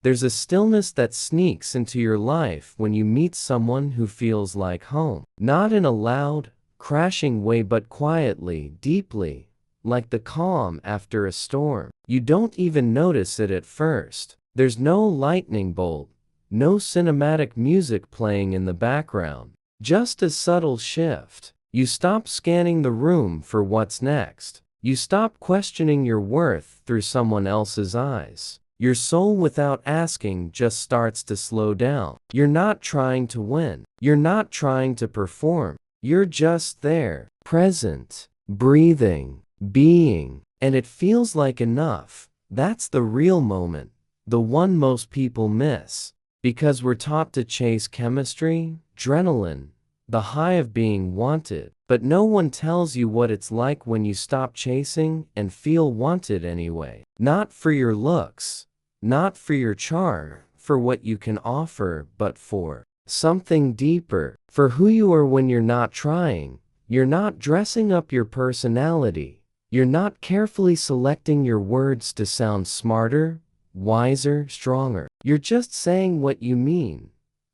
There's a stillness that sneaks into your life when you meet someone who feels like home. Not in a loud, crashing way but quietly, deeply, like the calm after a storm. You don't even notice it at first. There's no lightning bolt, no cinematic music playing in the background. Just a subtle shift. You stop scanning the room for what's next. You stop questioning your worth through someone else's eyes. Your soul, without asking, just starts to slow down. You're not trying to win. You're not trying to perform. You're just there, present, breathing, being, and it feels like enough. That's the real moment, the one most people miss, because we're taught to chase chemistry, adrenaline, the high of being wanted. But no one tells you what it's like when you stop chasing and feel wanted anyway. Not for your looks, not for your charm, for what you can offer, but for something deeper, for who you are when you're not trying. You're not dressing up your personality. You're not carefully selecting your words to sound smarter, wiser, stronger. You're just saying what you mean,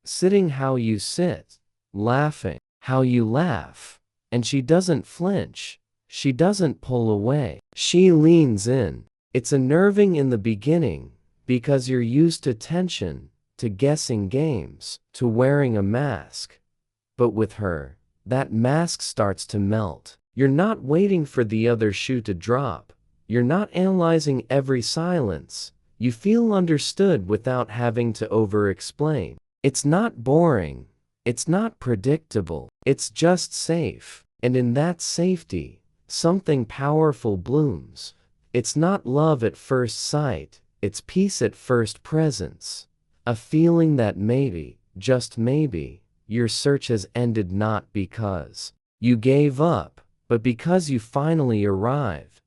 sitting how you sit, laughing how you laugh. And she doesn't flinch. She doesn't pull away. She leans in. It's unnerving in the beginning, because you're used to tension, to guessing games, to wearing a mask. But with her, that mask starts to melt. You're not waiting for the other shoe to drop. You're not analyzing every silence. You feel understood without having to over-explain. It's not boring. It's not predictable. It's just safe. And in that safety, something powerful blooms. It's not love at first sight. It's peace at first presence. A feeling that maybe, just maybe, your search has ended, not because you gave up, but because you finally arrived.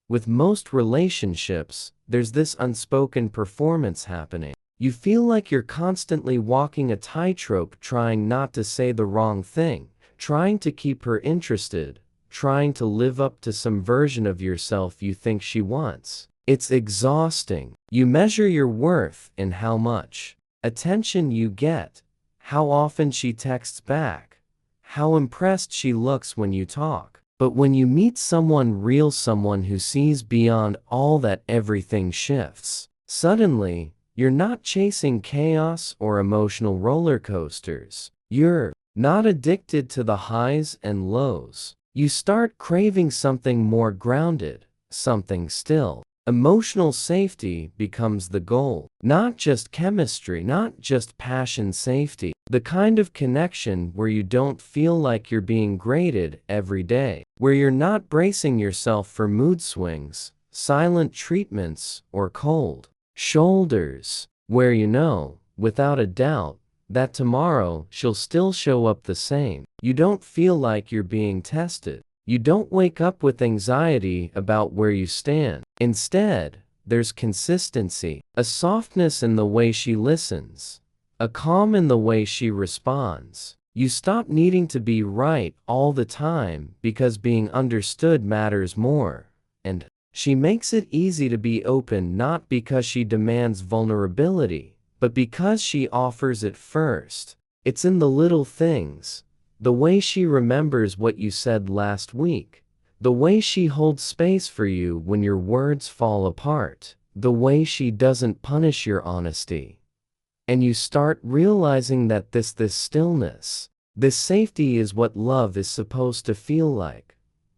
With most relationships, there's this unspoken performance happening. You feel like you're constantly walking a tightrope, trying not to say the wrong thing, trying to keep her interested, trying to live up to some version of yourself you think she wants. It's exhausting. You measure your worth in how much attention you get, how often she texts back, how impressed she looks when you talk. But when you meet someone real, someone who sees beyond all that, everything shifts. Suddenly, you're not chasing chaos or emotional roller coasters. You're not addicted to the highs and lows. You start craving something more grounded, something still. Emotional safety becomes the goal. Not just chemistry, not just passion, safety. The kind of connection where you don't feel like you're being graded every day. Where you're not bracing yourself for mood swings, silent treatments, or cold shoulders. Where you know, without a doubt, that tomorrow she'll still show up the same. You don't feel like you're being tested. You don't wake up with anxiety about where you stand. Instead, there's consistency, a softness in the way she listens, a calm in the way she responds. You stop needing to be right all the time because being understood matters more. And she makes it easy to be open, not because she demands vulnerability, but because she offers it first. It's in the little things. The way she remembers what you said last week. The way she holds space for you when your words fall apart. The way she doesn't punish your honesty. And you start realizing that this stillness, this safety is what love is supposed to feel like.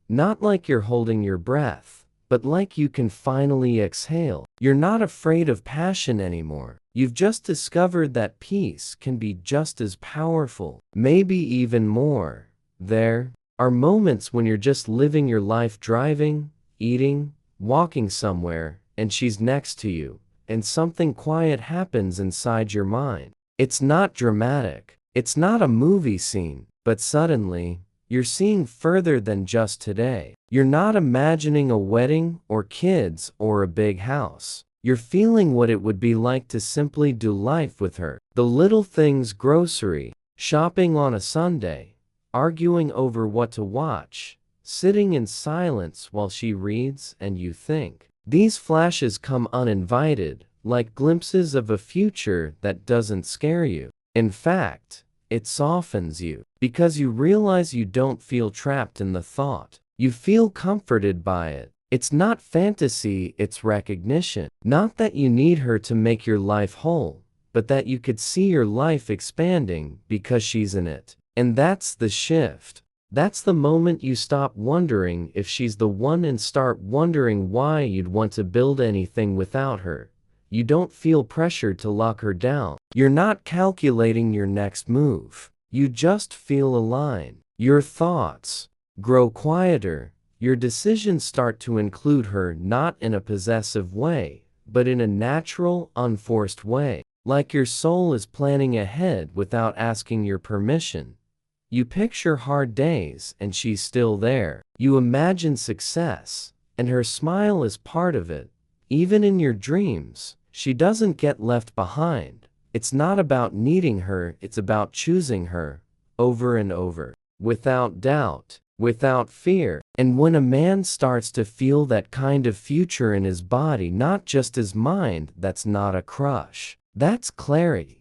Not like you're holding your breath, but like you can finally exhale. You're not afraid of passion anymore. You've just discovered that peace can be just as powerful, maybe even more. There are moments when you're just living your life, driving, eating, walking somewhere, and she's next to you, and something quiet happens inside your mind. It's not dramatic. It's not a movie scene, but suddenly, you're seeing further than just today. You're not imagining a wedding or kids or a big house. You're feeling what it would be like to simply do life with her. The little things: grocery, shopping on a Sunday, arguing over what to watch, sitting in silence while she reads and you think. These flashes come uninvited, like glimpses of a future that doesn't scare you. In fact, it softens you, because you realize you don't feel trapped in the thought. You feel comforted by it. It's not fantasy, it's recognition. Not that you need her to make your life whole, but that you could see your life expanding because she's in it. And that's the shift. That's the moment you stop wondering if she's the one and start wondering why you'd want to build anything without her. You don't feel pressured to lock her down. You're not calculating your next move. You just feel aligned. Your thoughts grow quieter. Your decisions start to include her not in a possessive way, but in a natural, unforced way. Like your soul is planning ahead without asking your permission. You picture hard days and she's still there. You imagine success, and her smile is part of it. Even in your dreams, she doesn't get left behind. It's not about needing her, it's about choosing her, over and over, without doubt, without fear. And when a man starts to feel that kind of future in his body, not just his mind, that's not a crush. That's clarity.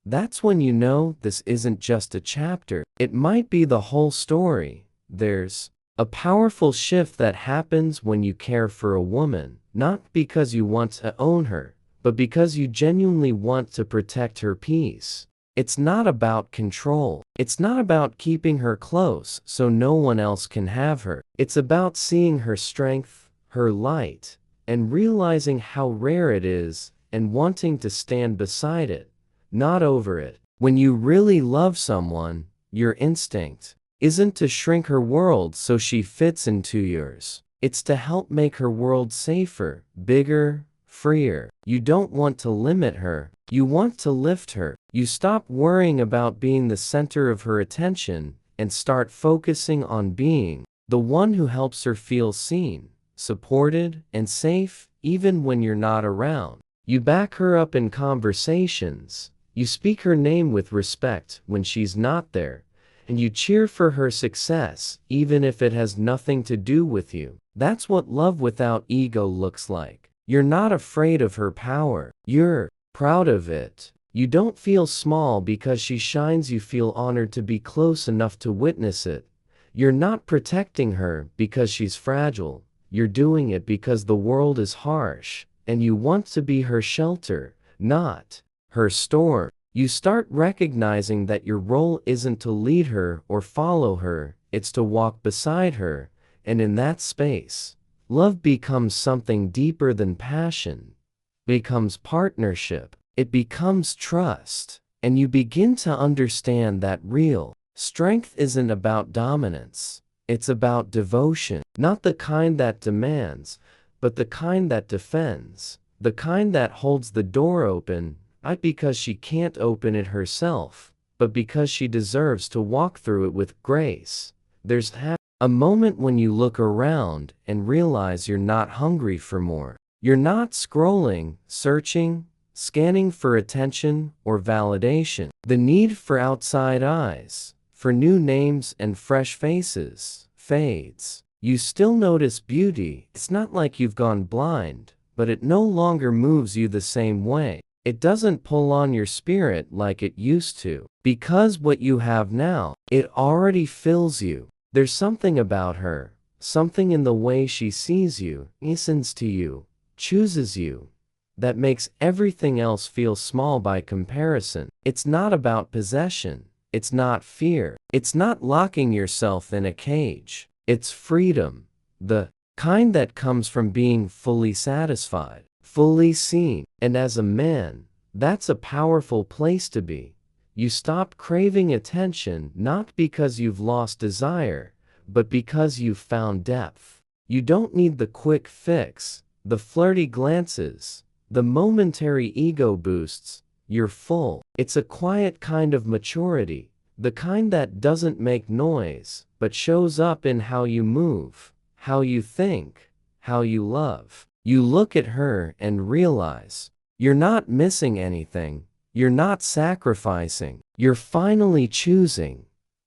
That's when you know this isn't just a chapter. It might be the whole story. There's a powerful shift that happens when you care for a woman, not because you want to own her, but because you genuinely want to protect her peace. It's not about control. It's not about keeping her close so no one else can have her. It's about seeing her strength, her light, and realizing how rare it is and wanting to stand beside it, not over it. When you really love someone, your instinct isn't to shrink her world so she fits into yours. It's to help make her world safer, bigger, freer. You don't want to limit her. You want to lift her. You stop worrying about being the center of her attention and start focusing on being the one who helps her feel seen, supported, and safe even when you're not around. You back her up in conversations. You speak her name with respect when she's not there, and you cheer for her success even if it has nothing to do with you. That's what love without ego looks like. You're not afraid of her power. You're proud of it. You don't feel small because she shines. You feel honored to be close enough to witness it. You're not protecting her because she's fragile. You're doing it because the world is harsh, and you want to be her shelter, not her storm. You start recognizing that your role isn't to lead her or follow her, it's to walk beside her, and in that space, love becomes something deeper than passion. It becomes partnership. It becomes trust. And you begin to understand that real strength isn't about dominance. It's about devotion. Not the kind that demands, but the kind that defends. The kind that holds the door open, not because she can't open it herself, but because she deserves to walk through it with grace. There's a moment when you look around and realize you're not hungry for more. You're not scrolling, searching, scanning for attention or validation. The need for outside eyes, for new names and fresh faces, fades. You still notice beauty. It's not like you've gone blind, but it no longer moves you the same way. It doesn't pull on your spirit like it used to. Because what you have now, it already fills you. There's something about her, something in the way she sees you, listens to you, chooses you, that makes everything else feel small by comparison. It's not about possession. It's not fear. It's not locking yourself in a cage. It's freedom. The kind that comes from being fully satisfied, fully seen. And as a man, that's a powerful place to be. You stop craving attention not because you've lost desire, but because you've found depth. You don't need the quick fix, the flirty glances, the momentary ego boosts. You're full. It's a quiet kind of maturity, the kind that doesn't make noise, but shows up in how you move, how you think, how you love. You look at her and realize you're not missing anything. You're not sacrificing. You're finally choosing.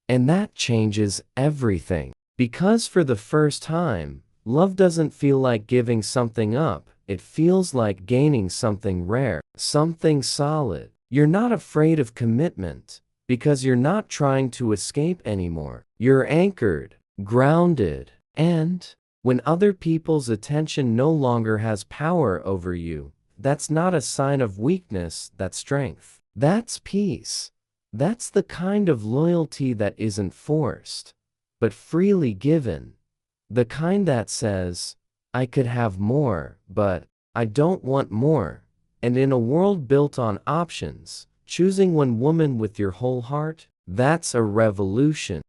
And that changes everything. Because for the first time, Love doesn't feel like giving something up, it feels like gaining something rare, something solid. You're not afraid of commitment, because you're not trying to escape anymore. You're anchored, grounded, and when other people's attention no longer has power over you, that's not a sign of weakness, that's strength. That's peace. That's the kind of loyalty that isn't forced, but freely given. The kind that says, I could have more, but I don't want more. And in a world built on options, choosing one woman with your whole heart, that's a revolution.